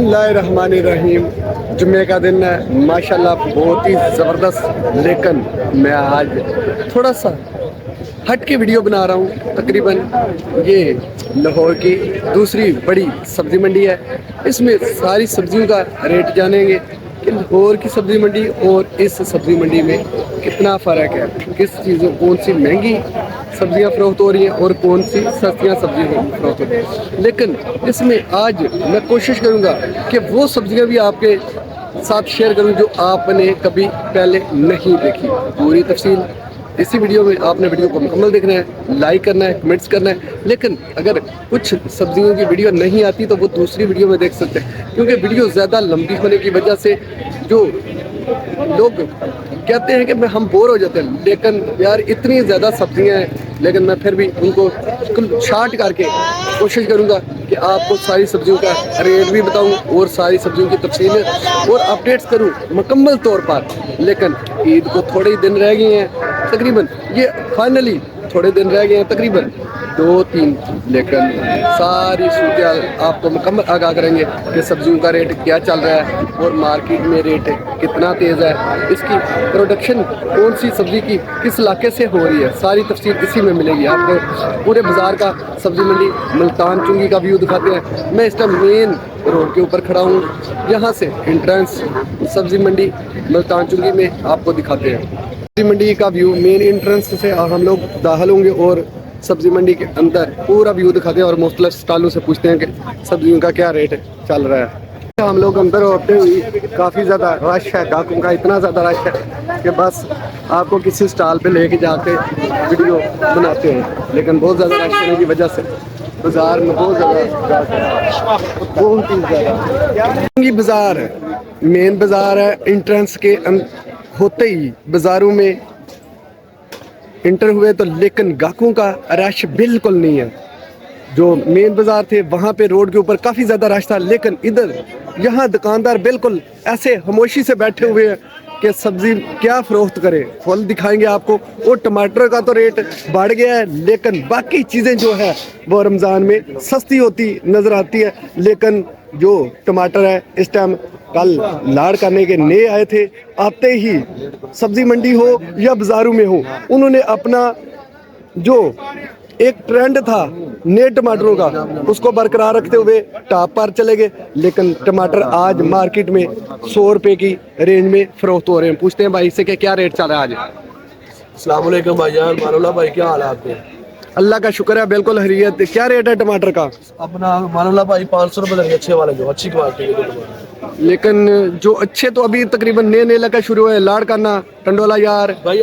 बिस्मिल्लाहिर्रहमानिर्रहीम। जुम्मे का दिन है, माशाल्लाह बहुत ही ज़बरदस्त। लेकिन मैं आज थोड़ा सा हट के वीडियो बना रहा हूँ। तकरीबन ये लाहौर की दूसरी बड़ी सब्ज़ी मंडी है। इसमें सारी सब्जियों का रेट जानेंगे कि लाहौर की सब्ज़ी मंडी और इस सब्ज़ी मंडी में कितना फ़र्क है, किस चीज़ों कौन सी महंगी सब्जियां फ़रोख्त हो रही हैं और कौन सी सस्तियां सब्जियां फ़रोख्त हो रही हैं। लेकिन इसमें आज मैं कोशिश करूंगा कि वो सब्जियां भी आपके साथ शेयर करूं जो आपने कभी पहले नहीं देखी। पूरी तफसील इसी वीडियो में आपने वीडियो को मुकम्मल देखना है, लाइक करना है, कमेंट्स करना है। लेकिन अगर कुछ सब्जियों की वीडियो नहीं आती तो वो दूसरी वीडियो में देख सकते हैं, क्योंकि वीडियो ज़्यादा लंबी होने की वजह से जो लोग कहते हैं कि हम बोर हो जाते हैं। लेकिन यार इतनी ज़्यादा सब्जियां हैं, लेकिन मैं फिर भी उनको छांट करके कोशिश करूंगा कि आपको सारी सब्जियों का रेट भी बताऊं और सारी सब्जियों की तफसील और अपडेट्स करूं मुकम्मल तौर पर। लेकिन ईद को थोड़े ही दिन रह गए हैं, तकरीबन ये फाइनली थोड़े दिन रह गए हैं, तकरीबन 2-3। लेकिन सारी सूरत आपको मुकम्मल आगाह करेंगे कि सब्जियों का रेट क्या चल रहा है और मार्केट में रेट कितना तेज़ है, इसकी प्रोडक्शन कौन सी सब्ज़ी की किस इलाके से हो रही है, सारी तफसील इसी में मिलेगी। आपको पूरे बाज़ार का सब्ज़ी मंडी मुल्तान चुंगी का व्यू दिखाते हैं। मैं इस टाइम मेन रोड के ऊपर खड़ा हूँ, यहाँ से एंट्रेंस सब्ज़ी मंडी मुल्तान चुंगी में आपको दिखाते हैं। सब्ज़ी मंडी का व्यू मेन एंट्रेंस से हम लोग दाखिल होंगे और सब्ज़ी मंडी के अंदर पूरा व्यू दिखाते हैं और मुख्तलिफ स्टॉलों से पूछते हैं कि सब्जियों का क्या रेट चल रहा है। हम लोग अंदर होते हुए काफ़ी ज़्यादा रश है, ग्राहकों का इतना ज़्यादा रश है कि बस आपको किसी स्टॉल पे लेके जाके वीडियो बनाते हैं। लेकिन बहुत ज़्यादा रश होने की वजह से बाज़ार में बहुत ही ज़्यादा बाज़ार है, मेन बाज़ार है। एंट्रेंस के होते ही बाज़ारों में इंटर हुए तो लेकिन ग्राहकों का रश बिल्कुल नहीं है। जो मेन बाज़ार थे वहाँ पे रोड के ऊपर काफ़ी ज़्यादा रश था, लेकिन इधर यहाँ दुकानदार बिल्कुल ऐसे खामोशी से बैठे हुए हैं कि सब्ज़ी क्या फ़रोख्त करें। फल दिखाएंगे आपको। और टमाटर का तो रेट बढ़ गया है, लेकिन बाकी चीज़ें जो है वो रमज़ान में सस्ती होती नज़र आती है। लेकिन जो टमाटर है इस टाइम कल लाड़ करने के नए आए थे, आते ही सब्ज़ी मंडी हो या बाज़ारों में हो, उन्होंने अपना जो एक ट्रेंड था नए टमाटरों का उसको बरकरार रखते हुए टॉप पर चले गए। लेकिन टमाटर आज मार्केट में 100 रुपए की रेंज में फ़रोख्त हो रहे हैं। पूछते हैं भाई से कि क्या रेट चल रहा है आज। अस्सलाम वालेकुम भाईजान, मानोला भाई क्या हाल है आपके? अल्लाह का शुक्र है, बिल्कुल खैरियत। क्या रेट है टमाटर का? अपना मानोला भाई 500 रुपये देंगे, अच्छे वाले जो अच्छी क्वालिटी के टमाटर। लेकिन जो अच्छे तो अभी तकरीबन नए नए लगा शुरू है। लाड़ करना, टंडोला यार भाई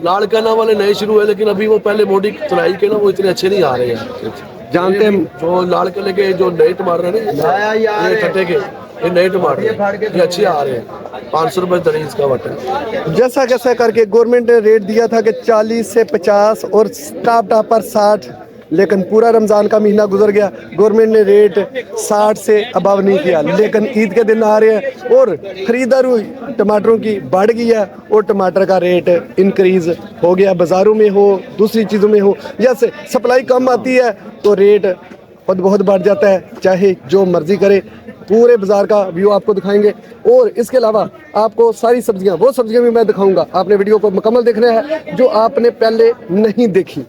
लाड़ करना वाले नए शुरू है, लेकिन अभी वो पहले मोटी तुलाई के ना वो इतने अच्छे नहीं आ रहे हैं। जानते हैं जो लाड़ के लेके जो नए टमाटर है ना, ये ठट्टे के ये नए टमाटर ये अच्छे आ रहे हैं। 500 रुपये दरी इसका वट है। जैसा कैसा करके गवर्नमेंट ने रेट दिया था कि 40 से 50 और टॉप पर 60, लेकिन पूरा रमज़ान का महीना गुजर गया, गवर्नमेंट ने रेट 60 से अबव नहीं किया। लेकिन ईद के दिन आ रहे हैं और ख़रीदारी टमाटरों की बढ़ गई है और टमाटर का रेट इंक्रीज़ हो गया। बाज़ारों में हो, दूसरी चीज़ों में हो, जैसे सप्लाई कम आती है तो रेट खुद बहुत बढ़ जाता है, चाहे जो मर्ज़ी करे। पूरे बाज़ार का व्यू आपको दिखाएंगे और इसके अलावा आपको सारी सब्जियां, वो सब्जियां भी मैं दिखाऊंगा। आपने वीडियो को मुकम्मल देखना है जो आपने पहले नहीं देखी।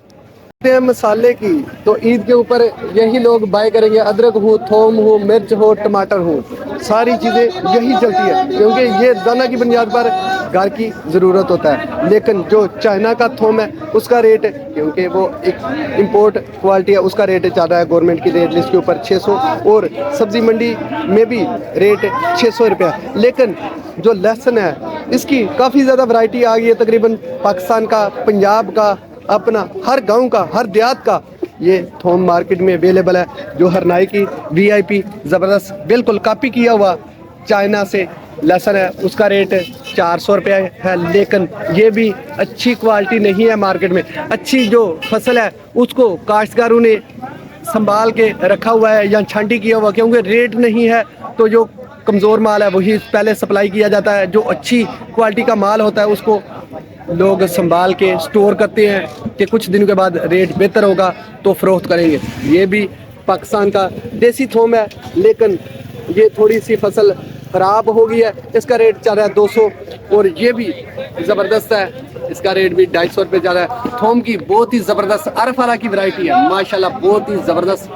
मसाले की तो ईद के ऊपर यही लोग बाय करेंगे। अदरक हो, थोम हो, मिर्च हो, टमाटर हो, सारी चीज़ें यही चलती है, क्योंकि ये दाना की बुनियाद पर घर की ज़रूरत होता है। लेकिन जो चाइना का थोम है उसका रेट, क्योंकि वो एक इम्पोर्ट क्वालिटी है, उसका रेट चल रहा है गवर्नमेंट की रेट लिस्ट के ऊपर 600 और सब्ज़ी मंडी में भी रेट 600 रुपया। लेकिन जो लहसुन है इसकी काफ़ी ज़्यादा वैरायटी आ गई है। तकरीबन पाकिस्तान का, पंजाब का, अपना हर गांव का, हर देहात का ये थोम मार्केट में अवेलेबल है। जो हरनाई की VIP ज़बरदस्त बिल्कुल कॉपी किया हुआ चाइना से लहसुन है, उसका रेट 400 रुपये है। लेकिन ये भी अच्छी क्वालिटी नहीं है मार्केट में। अच्छी जो फसल है उसको काश्तकारों ने संभाल के रखा हुआ है या छांटी किया हुआ, क्योंकि रेट नहीं है तो जो कमज़ोर माल है वही पहले सप्लाई किया जाता है। जो अच्छी क्वालिटी का माल होता है उसको लोग संभाल के स्टोर करते हैं कि कुछ दिनों के बाद रेट बेहतर होगा तो फ़रोख्त करेंगे। ये भी पाकिस्तान का देसी थोम है, लेकिन ये थोड़ी सी फसल खराब हो गई है, इसका रेट चल रहा है 200। और ये भी ज़बरदस्त है, इसका रेट भी 250 रुपये चल रहा है। थोम की बहुत ही ज़बरदस्त अरफारा की वैरायटी है माशाल्लाह, बहुत ही ज़बरदस्त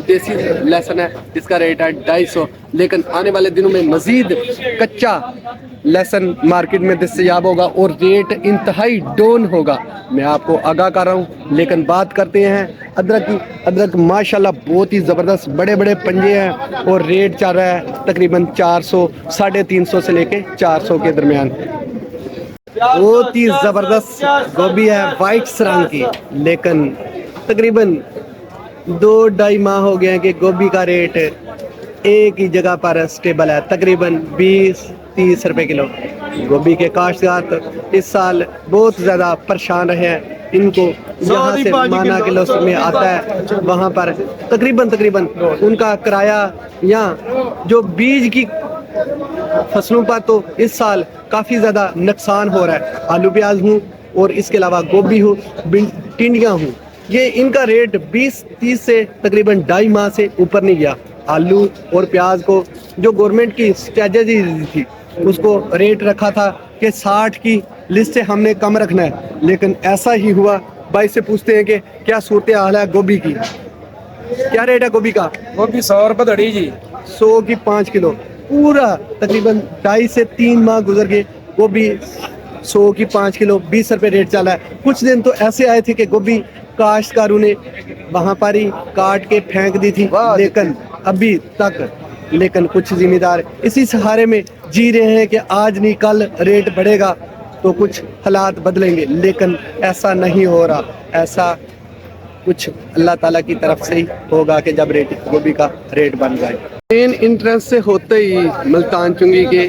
देसी लहसुन है, इसका रेट है 250। लेकिन आने वाले दिनों में मज़ीद कच्चा लहसुन मार्केट में दस्तयाब होगा और रेट इंतहाई डाउन होगा, मैं आपको आगाह कर रहा हूँ। लेकिन बात करते हैं अदरक की। अदरक माशाल्लाह बहुत ही ज़बरदस्त बड़े बड़े पंजे हैं और रेट चल रहा है तकरीबन 400, 350 से लेके 400 के दरमियान। बहुत ही ज़बरदस्त गोभी है वाइट रंग की, लेकिन तकरीबन 2-2.5 माह हो गए हैं कि गोभी का रेट एक ही जगह पर स्टेबल है, तकरीबन 20-30 रुपए किलो। गोभी के काश्तकार इस साल बहुत ज़्यादा परेशान रहे हैं, इनको यहाँ से माना किलो में आता है, वहाँ पर तकरीबन उनका किराया या जो बीज की फसलों पर तो इस साल काफ़ी ज़्यादा नुकसान हो रहा है। आलू प्याज हूँ और इसके अलावा गोभी हूँ, टिंडियाँ हूँ, ये इनका रेट 20-30 से तकरीबन 2.5 माह से ऊपर नहीं गया। आलू और प्याज को जो गवर्नमेंट की स्ट्रेटजी थी उसको रेट रखा था कि 60 की लिस्ट से हमने कम रखना है, लेकिन ऐसा ही हुआ। भाई से पूछते हैं कि क्या सूरत हाल है गोभी की, क्या रेट है गोभी का? गोभी 100 रुपये धड़ी जी, 100 की 5 किलो। पूरा तकरीबन 2.5 से 3 माह गुजर गए, गोभी 100 की 5 किलो 20 रुपये रेट चला है। कुछ दिन तो ऐसे आए थे कि गोभी काश्तकारों ने वहाँ पर ही काट के फेंक दी थी, लेकिन अभी तक कुछ जिम्मेदार इसी सहारे में जी रहे हैं कि आज नहीं कल रेट बढ़ेगा तो कुछ हालात बदलेंगे, लेकिन ऐसा नहीं हो रहा। ऐसा कुछ अल्लाह ताला की तरफ से ही होगा कि जब रेट गोभी का रेट बन जाए। मेन इंट्रेंस से होते ही मुल्तान चुंगी के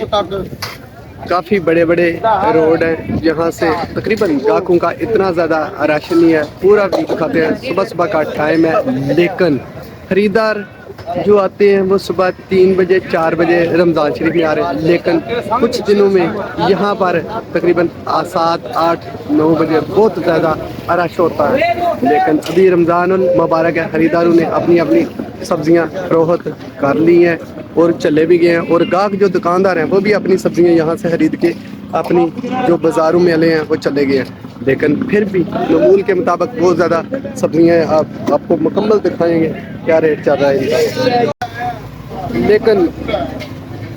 काफ़ी बड़े बड़े रोड हैं, जहाँ से तकरीबन ग्राहकों का इतना ज़्यादा रश नहीं है, पूरा वीक खाते हैं। सुबह का टाइम है, लेकिन ख़रीदार जो आते हैं वो सुबह 3 बजे 4 बजे रमज़ान शरीफ में आ रहे हैं, लेकिन कुछ दिनों में यहाँ पर तकरीबन 7, 8, 9 बजे बहुत ज़्यादा रश होता है। लेकिन अभी रमज़ान मुबारक है, ख़रीदारों ने अपनी अपनी सब्जियां फरोख्त कर ली हैं और चले भी गए हैं, और गाहक जो दुकानदार हैं वो भी अपनी सब्जियां यहाँ से खरीद के अपनी जो बाज़ारों में ले हैं वो चले गए हैं। लेकिन फिर भी मामूल के मुताबिक बहुत ज़्यादा सब्जियां आपको मुकम्मल दिखाएंगे क्या रेट चल रहा है इनका। लेकिन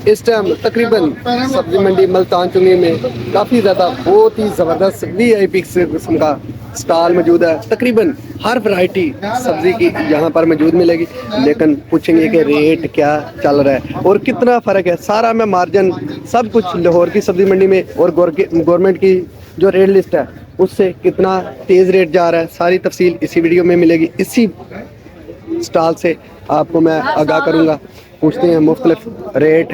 इस टाइम तकरीबन सब्जी मंडी मुल्तान चुंगी में काफ़ी ज़्यादा बहुत ही ज़बरदस्त VIP किस्म का स्टॉल मौजूद है। तकरीबन हर वैरायटी सब्ज़ी की यहाँ पर मौजूद मिलेगी, लेकिन पूछेंगे कि रेट क्या चल रहा है और कितना फ़र्क है। सारा मैं मार्जिन सब कुछ लाहौर की सब्ज़ी मंडी में और गवर्नमेंट की जो रेट लिस्ट है उससे कितना तेज़ रेट जा रहा है, सारी तफसील इसी वीडियो में मिलेगी। इसी स्टॉल से आपको मैं आगाह करूँगा। पूछते हैं मुख्तलिफ रेट,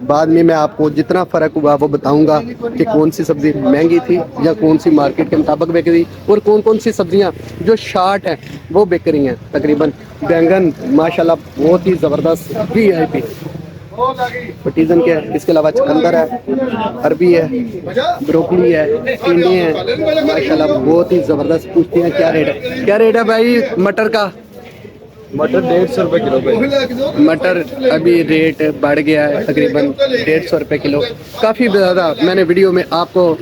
बाद में मैं आपको जितना फ़र्क हुआ वो बताऊंगा कि कौन सी सब्ज़ी महंगी थी या कौन सी मार्केट के मुताबिक बिक रही, और कौन कौन सी सब्ज़ियां जो शार्ट हैं वो बिक रही हैं। तकरीबन बैंगन माशाल्लाह बहुत ही ज़बरदस्त VIP पटीजन के है, इसके अलावा चुकंदर है, अरबी है, ब्रोकली है, टिंडे हैं, माशाल्लाह बहुत ही ज़बरदस्त। पूछते हैं क्या रेट है, क्या रेट है भाई मटर का? मटर 150 रुपये किलो पे। मटर अभी रेट बढ़ गया है तकरीबन 150 रुपये किलो। काफ़ी ज़्यादा मैंने वीडियो में आपको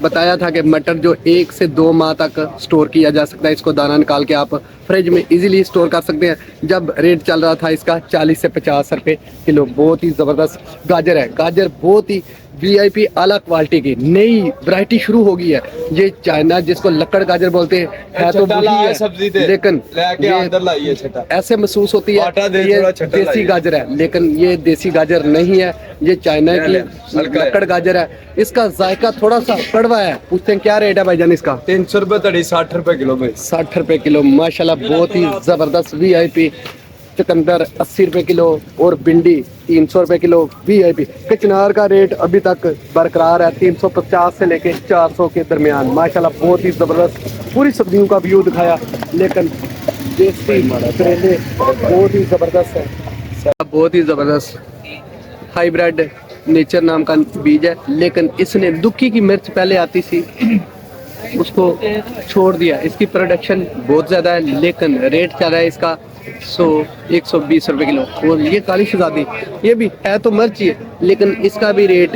बताया था कि मटर जो 1 से 2 माह तक स्टोर किया जा सकता है, इसको दाना निकाल के आप फ्रिज में इजीली स्टोर कर सकते हैं। जब रेट चल रहा था इसका 40 से 50 रुपये किलो। बहुत ही ज़बरदस्त गाजर है, गाजर बहुत ही VIP आला क्वालिटी की नई वैरायटी शुरू हो गई है। ये चाइना जिसको लक्कड़ गाजर बोलते हैं, है तो वही है, लेकिन ये ऐसे महसूस होती है ये देसी गाजर है, लेकिन ये देसी गाजर नहीं है, ये चाइना की लक्कड़ गाजर है। इसका जायका थोड़ा सा कड़वा है। पूछते हैं क्या रेट है भाईजान इसका? 300 रुपये धड़ी, 60 रुपये किलो पे। 60 रुपये किलो माशाल्लाह बहुत ही ज़बरदस्त VIP। चुकंदर 80 रुपये किलो और भिंडी 300 रुपये किलो VIP। कचनार का रेट अभी तक बरकरार है 350 से लेके 400 के दरमियान। माशाल्लाह बहुत ही ज़बरदस्त पूरी सब्जियों का व्यू दिखाया, लेकिन देसी करेले बहुत ही ज़बरदस्त है, बहुत ही ज़बरदस्त हाइब्रिड नेचर नाम का बीज है, लेकिन इसने दुखी की मिर्च पहले आती थी उसको छोड़ दिया। इसकी प्रोडक्शन बहुत ज़्यादा है, लेकिन रेट चल रहा है इसका 120 रुपए किलो। और ये काली शहजादी, ये भी है तो मिर्च ही है, लेकिन इसका भी रेट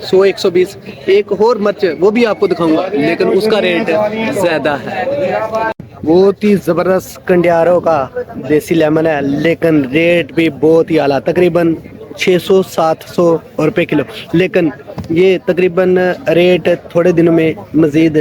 100-120। एक और मिर्च वो भी आपको दिखाऊंगा, लेकिन उसका रेट ज़्यादा है। बहुत ही ज़बरदस्त कंडियारों का देसी लेमन है, लेकिन रेट भी बहुत ही आला, तकरीबन 600-700 रुपए किलो। लेकिन ये तकरीबन रेट थोड़े दिनों में मज़ीद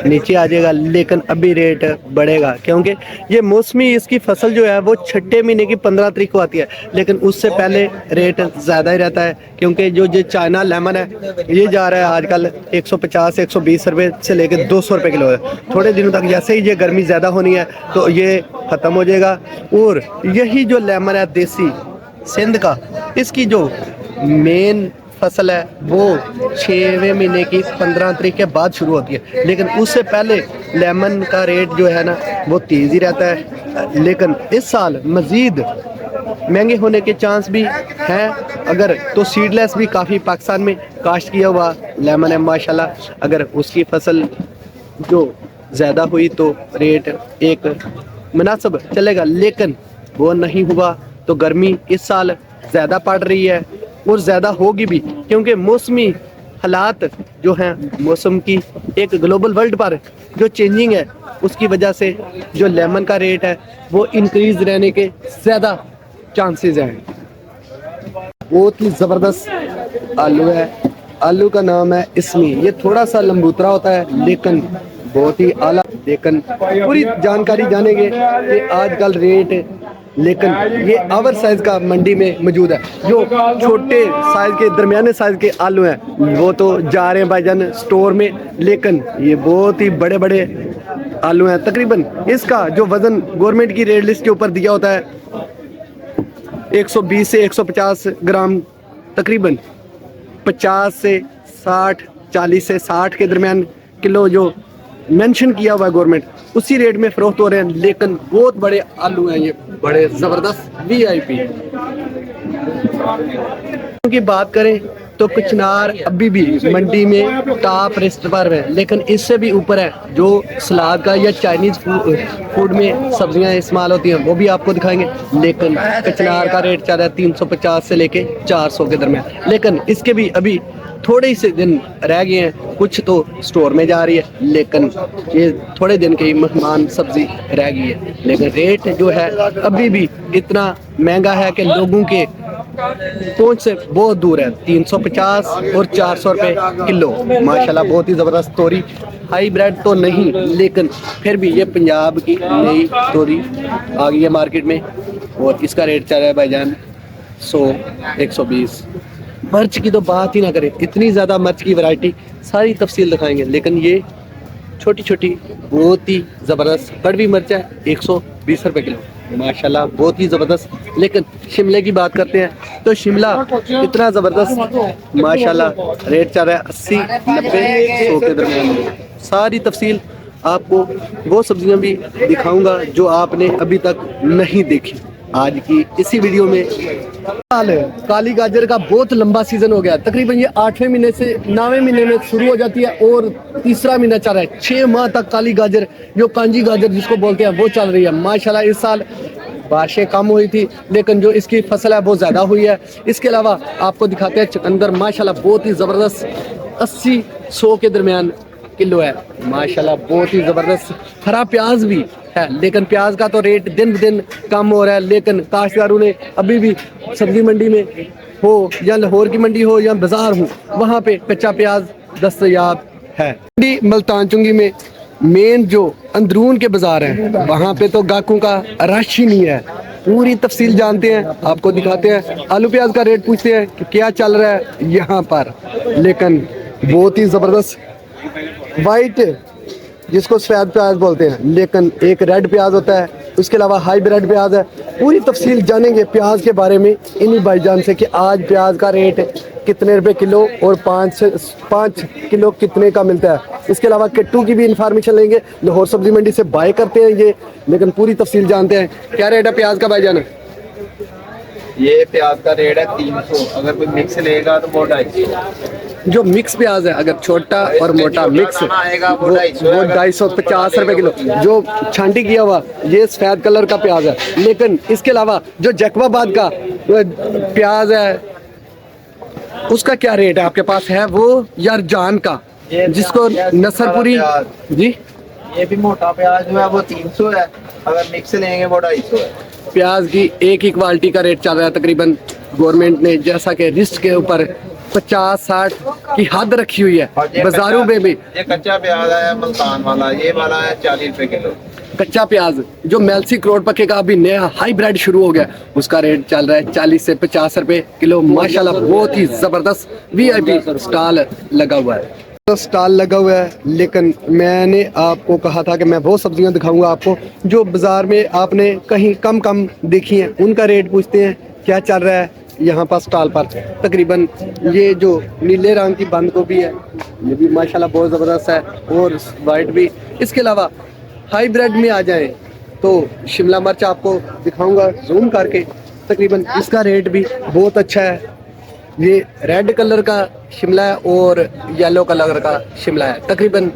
नीचे आ जाएगा, लेकिन अभी रेट बढ़ेगा, क्योंकि ये मौसमी इसकी फसल जो है वो छठे महीने की 15 तारीख को आती है, लेकिन उससे पहले रेट ज़्यादा ही रहता है, क्योंकि जो चाइना लेमन है ये जा रहा है आजकल 150-120 रुपये से लेकर 200 रुपये किलो है। थोड़े दिनों तक जैसे ही ये गर्मी ज़्यादा होनी है तो ये ख़त्म हो जाएगा। और यही जो लेमन है देसी सिंध का, इसकी जो मेन फसल है वो 6वें महीने की 15 तारीख के बाद शुरू होती है, लेकिन उससे पहले लेमन का रेट जो है ना वो तेज़ ही रहता है। लेकिन इस साल मज़ीद महंगे होने के चांस भी हैं अगर, तो सीडलेस भी काफ़ी पाकिस्तान में काश्त किया हुआ लेमन है माशाल्लाह। अगर उसकी फसल जो ज़्यादा हुई तो रेट एक मुनासिब चलेगा, लेकिन वो नहीं हुआ तो गर्मी इस साल ज़्यादा पड़ रही है और ज़्यादा होगी भी, क्योंकि मौसमी हालात जो हैं, मौसम की एक ग्लोबल वर्ल्ड पर जो चेंजिंग है उसकी वजह से जो लेमन का रेट है वो इंक्रीज़ रहने के ज़्यादा चांसेस हैं। बहुत ही ज़बरदस्त आलू है, आलू का नाम है इसमी। ये थोड़ा सा लंबूतरा होता है लेकिन बहुत ही आला। लेकिन पूरी जानकारी जानेंगे कि आजकल रेट, लेकिन ये ओवर साइज का मंडी में मौजूद है। जो छोटे साइज के दरमियाने साइज के आलू हैं वो तो जा रहे हैं भाईजान स्टोर में, लेकिन ये बहुत ही बड़े बड़े आलू हैं। तकरीबन इसका जो वज़न गवर्नमेंट की रेट लिस्ट के ऊपर दिया होता है 120 से 150 ग्राम, तकरीबन 50 से 60, 40 से 60 के दरमियान किलो जो मेंशन किया हुआ है गवर्नमेंट, उसी रेट में फ़रोख्त हो रहे हैं। लेकिन बहुत बड़े आलू हैं ये, बड़े ज़बरदस्त VIP की बात करें तो कचनार अभी भी मंडी में टॉप लिस्ट पर है, लेकिन इससे भी ऊपर है जो सलाद का या चाइनीज़ फूड में सब्जियां इस्तेमाल होती हैं, वो भी आपको दिखाएंगे। लेकिन कचनार का रेट चल रहा है 350 से लेके 400 के दरमियान, लेकिन इसके भी अभी थोड़े ही से दिन रह गए हैं, कुछ तो स्टोर में जा रही है, लेकिन ये थोड़े दिन की मेहमान सब्जी रह गई है। लेकिन रेट जो है अभी भी इतना महंगा है कि लोगों के पहुंच से बहुत दूर है। 350 और 400 रुपये किलो माशाल्लाह, बहुत ही ज़बरदस्त तोरी। हाई ब्रेड तो नहीं, लेकिन फिर भी ये पंजाब की नई तोरी आ गई है मार्केट में, और इसका रेट चल रहा है भाईजान 100-120। मिर्च की तो बात ही ना करें, इतनी ज़्यादा मिर्च की वैरायटी, सारी तफसील दिखाएंगे। लेकिन ये छोटी छोटी बहुत ही ज़बरदस्त कड़वी मिर्च है 120 रुपये किलो माशाल्लाह, बहुत ही ज़बरदस्त। लेकिन शिमले की बात करते हैं तो शिमला इतना ज़बरदस्त माशाल्लाह रेट चल रहा है 80-90-100 के दरमियान। सारी तफसील आपको वो सब्जियां भी दिखाऊंगा जो आपने अभी तक नहीं देखी आज की इसी वीडियो में। काली गाजर का बहुत लंबा सीजन हो गया, तकरीबन ये 8वें महीने से 9वें महीने में शुरू हो जाती है और तीसरा महीना चल रहा है। 6 माह तक काली गाजर, जो कांजी गाजर जिसको बोलते हैं, वो चल रही है माशाल्लाह। इस साल बारिशें कम हुई थी, लेकिन जो इसकी फसल है वो ज़्यादा हुई है। इसके अलावा आपको दिखाते हैं चुकंदर माशाल्लाह, बहुत ही ज़बरदस्त 80-100 के दरमियान किलो है माशाल्लाह, बहुत ही ज़बरदस्त। हरा प्याज भी है, लेकिन प्याज का तो रेट दिन ब दिन कम हो रहा है। लेकिन काश्तकारों ने अभी भी सब्जी मंडी में हो या लाहौर की मंडी हो या बाज़ार हो, वहाँ पे कच्चा प्याज दस्तयाब है। मंडी मुल्तान चुंगी में मेन जो अंदरून के बाज़ार हैं वहाँ पे तो गाहकों का रश ही नहीं है। पूरी तफसील जानते हैं, आपको दिखाते हैं। आलू प्याज का रेट पूछते हैं कि क्या चल रहा है यहाँ पर। लेकिन बहुत ही ज़बरदस्त वाइट जिसको सफ़ेद प्याज बोलते हैं, लेकिन एक रेड प्याज होता है, उसके अलावा हाईब्रिड प्याज है। पूरी तफसील जानेंगे प्याज के बारे में इन्हीं भाईजान से कि आज प्याज का रेट कितने रुपए किलो और 5 किलो कितने का मिलता है। इसके अलावा कट्टू की भी इंफॉर्मेशन लेंगे, लाहौर सब्जी मंडी से बाय करते हैं ये, लेकिन पूरी तफसील जानते हैं। क्या रेट है प्याज का भाईजान? ये प्याज का रेट है 300, अगर कोई मिक्स लेगा तो वो 250। जो मिक्स प्याज है, अगर छोटा और मोटा मिक्स वो 250 रुपए किलो। जो छांटी किया हुआ ये सफेद कलर का प्याज है, लेकिन इसके अलावा जो जैकबाबाद का प्याज है उसका क्या रेट है आपके पास? है वो या जान का, जिसको नसरपुरी जी? ये भी मोटा प्याज जो है वो 300 है, अगर मिक्स लेंगे वो 250 है। प्याज की एक ही क्वालिटी का रेट चल रहा है तकरीबन। गवर्नमेंट ने जैसा कि रिस्ट के ऊपर 50-60 की हद रखी हुई है, बाजारों में भी। ये कच्चा प्याज है मुल्तान वाला, ये वाला है 40 रुपए किलो। कच्चा प्याज जो मेलसी करोड़ पक्के का अभी नया हाईब्रिड शुरू हो गया, उसका रेट चल रहा है 40 से 50 रुपए किलो। माशाल्लाह बहुत ही जबरदस्त वीआईपी स्टॉल लगा हुआ है। स्टॉल लगा हुआ है, लेकिन मैंने आपको कहा था कि मैं वो सब्जियां दिखाऊंगा आपको जो बाजार में आपने कहीं कम देखी हैं, उनका रेट पूछते हैं क्या चल रहा है यहाँ पर स्टॉल पर। तकरीबन ये जो नीले रंग की बंद गोभी है ये भी माशाल्लाह बहुत ज़बरदस्त है, और वाइट भी। इसके अलावा हाईब्रिड में आ जाएं तो शिमला मिर्च आपको दिखाऊंगा जूम करके। तकरीबन इसका रेट भी बहुत अच्छा है। ये रेड कलर का शिमला है और येलो कलर का शिमला है। तकरीबन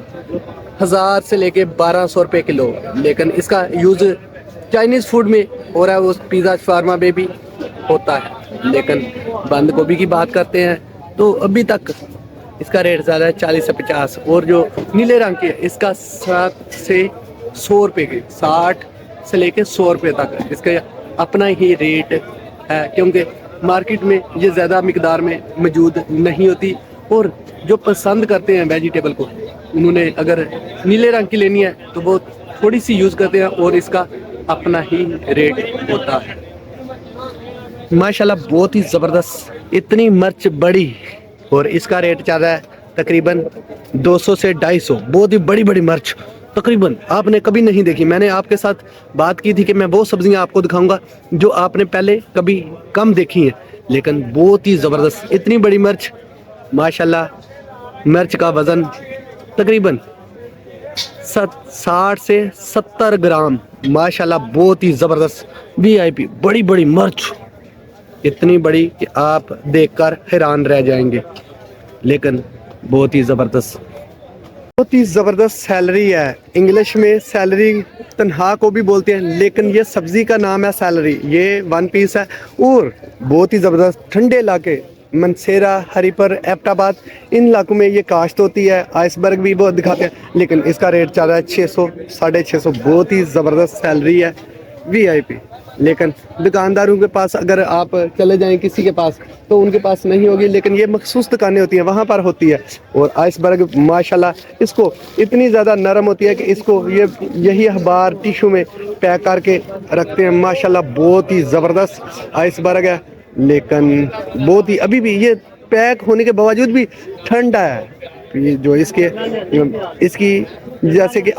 1000 से लेके 1200 रुपए किलो। लेकिन इसका यूज़ चाइनीज़ फूड में हो रहा है, वो पिज़्ज़ा फार्मा में भी होता है। लेकिन बंद गोभी की बात करते हैं तो अभी तक इसका रेट ज़्यादा है 40 से 50। और जो नीले रंग की है इसका 60 से 100 रुपए के, 60 से लेके 100 रुपए तक इसका अपना ही रेट है, क्योंकि मार्केट में ये ज़्यादा मिकदार में मौजूद नहीं होती। और जो पसंद करते हैं वेजिटेबल को, उन्होंने अगर नीले रंग की लेनी है तो वो थोड़ी सी यूज़ करते हैं और इसका अपना ही रेट होता है। माशाल्लाह बहुत ही ज़बरदस्त इतनी मिर्च बड़ी, और इसका रेट चल रहा है तकरीबन 200 से 250। बहुत ही बड़ी बड़ी मिर्च तकरीबन आपने कभी नहीं देखी। मैंने आपके साथ बात की थी कि मैं वो सब्जियां आपको दिखाऊंगा जो आपने पहले कभी कम देखी हैं, लेकिन बहुत ही ज़बरदस्त इतनी बड़ी मिर्च। माशाल्लाह मिर्च का वज़न तकरीबन 60 से 70 ग्राम। माशाल्लाह बहुत ही ज़बरदस्त वीआईपी बड़ी बड़ी मिर्च, इतनी बड़ी कि आप देखकर हैरान रह जाएंगे। लेकिन बहुत ही ज़बरदस्त, बहुत ही ज़बरदस्त सैलरी है। इंग्लिश में सैलरी तनहा को भी बोलते हैं, लेकिन ये सब्ज़ी का नाम है सैलरी। ये 1 पीस है और बहुत ही ज़बरदस्त ठंडे इलाके मनसेरा, हरीपर, एबटाबाद, इन इलाकों में ये काश्त होती है। आइसबर्ग भी बहुत दिखाते हैं, लेकिन इसका रेट चल रहा है 600 650। बहुत ही ज़बरदस्त सैलरी है वीआईपी। लेकिन दुकानदारों के पास अगर आप चले जाएं किसी के पास तो उनके पास नहीं होगी, लेकिन ये मखसूस दुकानें होती हैं वहाँ पर होती है। और आइसबर्ग माशाल्लाह इसको इतनी ज़्यादा नरम होती है कि इसको यही अखबार टिशू में पैक करके रखते हैं। माशाल्लाह बहुत ही ज़बरदस्त आइसबर्ग है, लेकिन बहुत ही अभी भी ये पैक होने के बावजूद भी ठंडा है। ये जो इसकी जैसे कि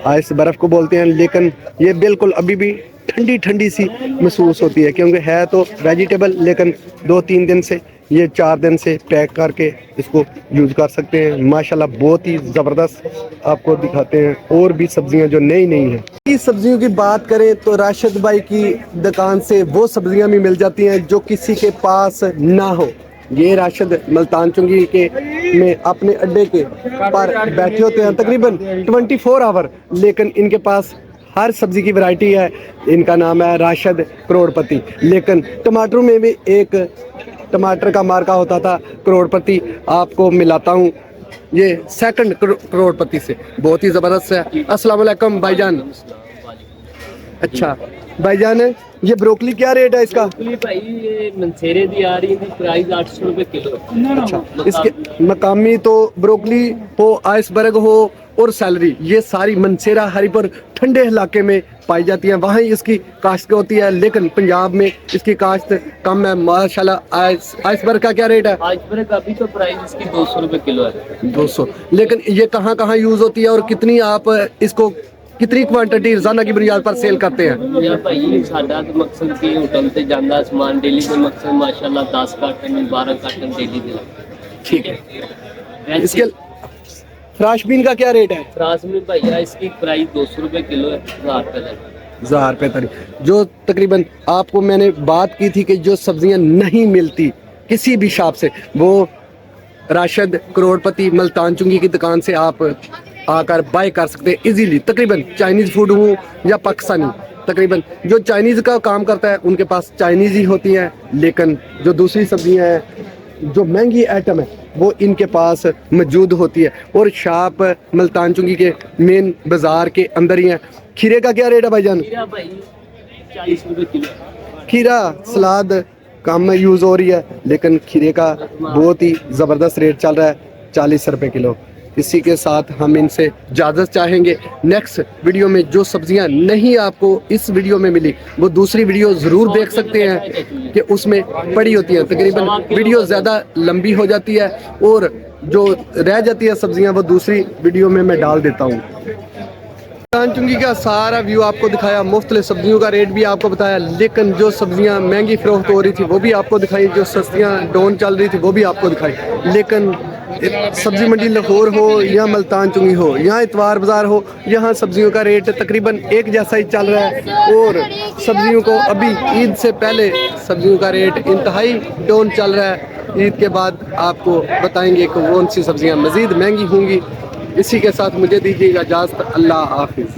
आइस बर्फ़ को बोलते हैं, लेकिन ये बिल्कुल अभी भी ठंडी ठंडी सी महसूस होती है, क्योंकि है तो वेजिटेबल, लेकिन 2-3 दिन से ये 4 दिन से पैक करके इसको यूज़ कर सकते हैं। माशाल्लाह बहुत ही ज़बरदस्त आपको दिखाते हैं और भी सब्जियां जो नई हैं। इस सब्जियों की बात करें तो राशिद भाई की दुकान से वो सब्जियां भी मिल जाती हैं जो किसी के पास ना हो। ये राशिद मुल्तान चुंगी के में अपने अड्डे के पर बैठे होते हैं तकरीबन 24 आवर, लेकिन इनके पास हर सब्जी की वैरायटी है। इनका नाम है राशिद करोड़पति। लेकिन टमाटरों में भी एक टमाटर का मार्का होता था करोड़पति, आपको मिलाता हूँ ये सेकंड करोड़पति से। बहुत ही ज़बरदस्त है। अस्सलाम वालेकुम भाईजान। अच्छा भाईजान, ये ब्रोकली क्या रेट है इसका? ब्रोकली भाई ये मनसेरे दी आ रही है, प्राइस 800 रुपए किलो। अच्छा, इसके मकामी तो ब्रोकली हो, आइसबर्ग हो और सैलरी, ये सारी मनसेरा हरीपुर ठंडे इलाके में पाई जाती हैं, वहाँ इसकी काश्त होती है। लेकिन पंजाब में इसकी काश्त कम है माशाल्लाह। आइसबर्ग का क्या रेट है? आइसबर्ग का अभी तो प्राइस इसकी 200 रुपए किलो है। 200। लेकिन ये कहाँ कहाँ यूज़ होती है और कितनी आप इसको कितनी क्वांटिटी रोजाना की बुनियाद पर सेल करते हैं? या भाई साडा तो मकसद की होटल से जांदा सामान डेली के मकसद माशाल्लाह 10 कार्टन 12 कार्टन डेली दे। ठीक है। इसके फ्राशबीन का क्या रेट है? फ्रांस में भैया इसकी प्राइस 200 रुपए किलो है, 1000 रुपए। 1000 रुपये तक। जो तकरीबन आपको मैंने बात की थी कि जो सब्जियां नहीं मिलती किसी भी शॉप से, वो राशिद करोड़पति मल्तान चुंगी की दुकान से आप आकर बाय कर सकते हैं इजीली। तकरीबन चाइनीज़ फूड हो या पाकिस्तानी, तकरीबन जो चाइनीज़ का काम करता है उनके पास चाइनीज़ ही होती है, लेकिन जो दूसरी सब्जियां हैं, जो महंगी आइटम है, वो इनके पास मौजूद होती है। और शॉप मल्तान चुंगी के मेन बाज़ार के अंदर ही है। खीरे का क्या रेट है भाईजान? खीरा भाई 40 रुपए किलो। खीरा सलाद कम यूज़ हो रही है, लेकिन खीरे का बहुत ही ज़बरदस्त रेट चल रहा है, 40 रुपए किलो। इसी के साथ हम इनसे इजाज़त चाहेंगे। नेक्स्ट वीडियो में जो सब्जियां नहीं आपको इस वीडियो में मिली, वो दूसरी वीडियो ज़रूर देख सकते हैं कि उसमें पड़ी होती है। तकरीबन वीडियो ज़्यादा लंबी हो जाती है और जो रह जाती है सब्जियां वो दूसरी वीडियो में मैं डाल देता हूँ। मल्तान चुंगी का सारा व्यू आपको दिखाया, मुख्तलिफ सब्जियों का रेट भी आपको बताया, लेकिन जो सब्जियां महंगी फरोख्त हो रही थी वो भी आपको दिखाई, जो सस्तियां डाउन चल रही थी वो भी आपको दिखाई। लेकिन सब्जी मंडी लाहौर हो या मल्तान चुंगी हो, यहाँ इतवार बाज़ार हो, यहाँ सब्जियों का रेट तकरीबन एक जैसा ही चल रहा है। और सब्जियों को अभी ईद से पहले सब्जियों का रेट इंतहाई डाउन चल रहा है। ईद के बाद आपको बताएंगे कि कौन सी सब्जियां मज़ीद महंगी होंगी। इसी के साथ मुझे दीजिएगा इजाज़त। अल्लाह हाफिज़।